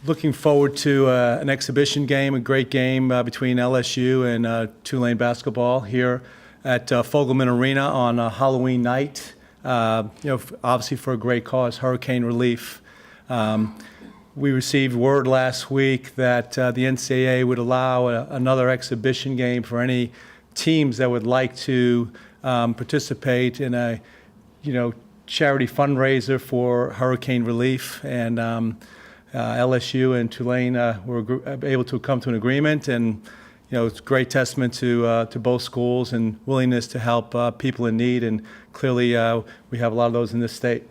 Looking forward to an exhibition game, a great game between LSU and Tulane basketball here at Fogelman Arena on Halloween night. Obviously for a great cause, hurricane relief. We received word last week that the NCAA would allow another exhibition game for any teams that would like to participate in a, charity fundraiser for hurricane relief, and LSU and Tulane were able to come to an agreement, and it's a great testament to both schools and willingness to help people in need, and clearly we have a lot of those in this state.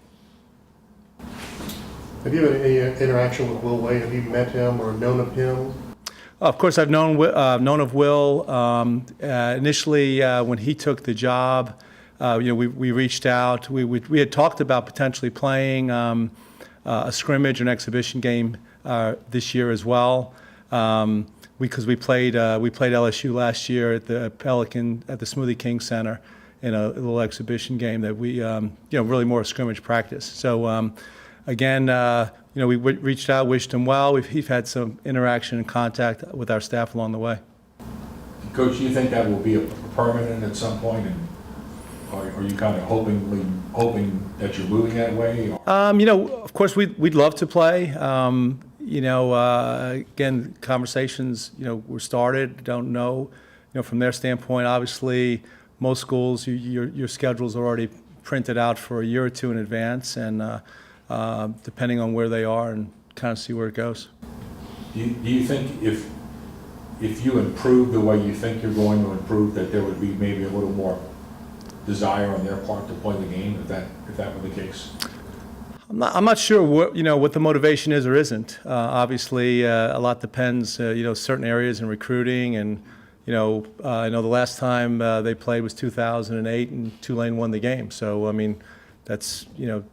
Have you had any interaction with Will Wade? Have you met him or known of him? Of course, I've known of Will. Initially, when he took the job, we reached out. We had talked about potentially playing a scrimmage or an exhibition game this year as well, because we played LSU last year at the Smoothie King Center in a little exhibition game that we really more a scrimmage practice. So again, we reached out, wished him well. We've had some interaction and contact with our staff along the way. Coach, do you think that will be a permanent at some point, and are you kind of hoping that you're moving that way? Of course, we'd love to play. Again, conversations, were started. Don't know, from their standpoint. Obviously, most schools, your schedules are already printed out for a year or two in advance, and depending on where they are, and kind of see where it goes. Do you think if you improve the way you think you're going to improve, that there would be maybe a little more desire on their part to play the game, if that were the case? I'm not sure what the motivation is or isn't. Obviously, a lot depends. Certain areas in recruiting, and I know the last time they played was 2008, and Tulane won the game. So I mean, that's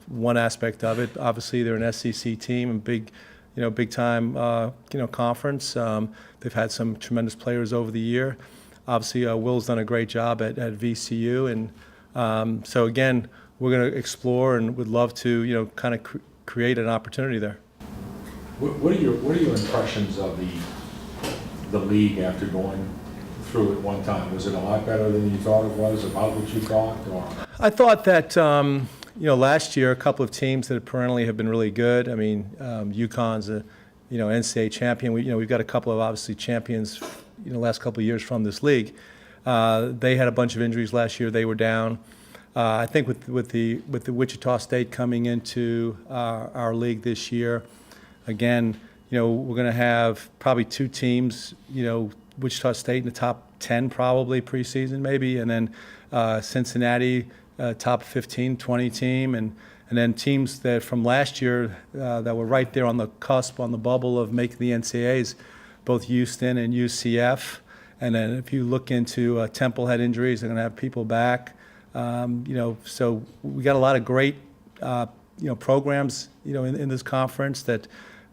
one aspect of it. Obviously, they're an SEC team and big time conference. They've had some tremendous players over the year. Obviously, Will's done a great job at VCU, and so again, we're going to explore and would love to kind of create an opportunity there. What are your impressions of the league after going through it one time? Was it a lot better than you thought it was? About what you thought? Or? I thought that last year a couple of teams that perennially have been really good. I mean, UConn's a NCAA champion. We've got a couple of obviously champions last couple of years from this league. They had a bunch of injuries last year. They were down. I think with the Wichita State coming into our league this year, again, we're going to have probably two teams. Wichita State in the top 10 probably preseason maybe, and then Cincinnati top 15, 20 team, and then teams that from last year that were right there on the cusp, on the bubble of making the NCAAs, both Houston and UCF. And then if you look into Temple had injuries, they're going to have people back. So we got a lot of great, programs, in this conference that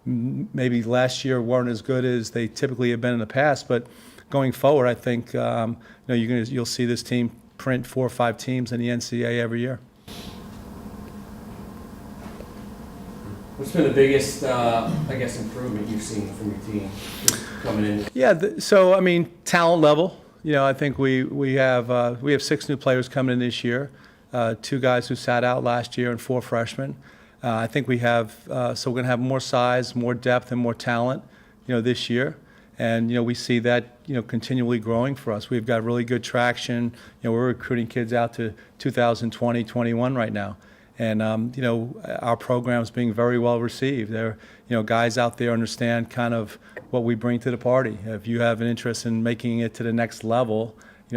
maybe last year weren't as good as they typically have been in the past. But going forward, I think, you'll see this team print 4 or 5 teams in the NCAA every year. What's been the biggest, improvement you've seen from your team coming in? Yeah, so I mean, talent level. I think we have 6 new players coming in this year, 2 guys who sat out last year, and 4 freshmen. I think we have so we're going to have more size, more depth, and more talent, this year, and we see that continually growing for us. We've got really good traction. We're recruiting kids out to 2020, 21 right now. And our program's being very well received. There, guys out there understand kind of what we bring to the party. If you have an interest in making it to the next level,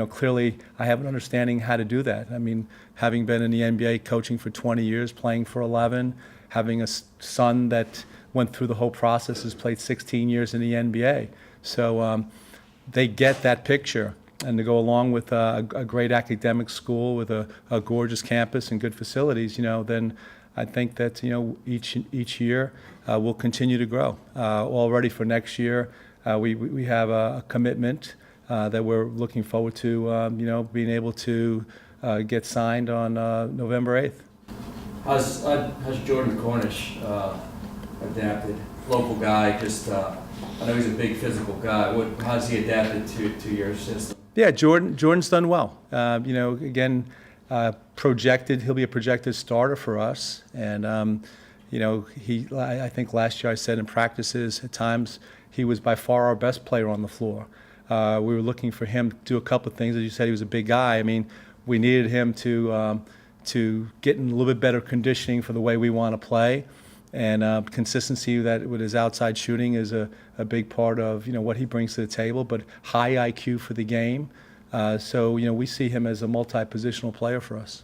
clearly I have an understanding how to do that. I mean, having been in the NBA, coaching for 20 years, playing for 11, having a son that went through the whole process, has played 16 years in the NBA. So they get that picture. And to go along with a great academic school with a gorgeous campus and good facilities, then I think that each year we'll continue to grow. Already for next year, we have a commitment that we're looking forward to, being able to get signed on November 8th. How's Jordan Cornish adapted local guy, just, I know he's a big physical guy. How's he adapted to your system? Yeah, Jordan's done well. Again, projected, he'll be a projected starter for us. And, I think last year I said in practices, at times, he was by far our best player on the floor. We were looking for him to do a couple of things. As you said, he was a big guy. I mean, we needed him to get in a little bit better conditioning for the way we want to play. And consistency that with his outside shooting is a big part of what he brings to the table, but high IQ for the game. So we see him as a multi-positional player for us.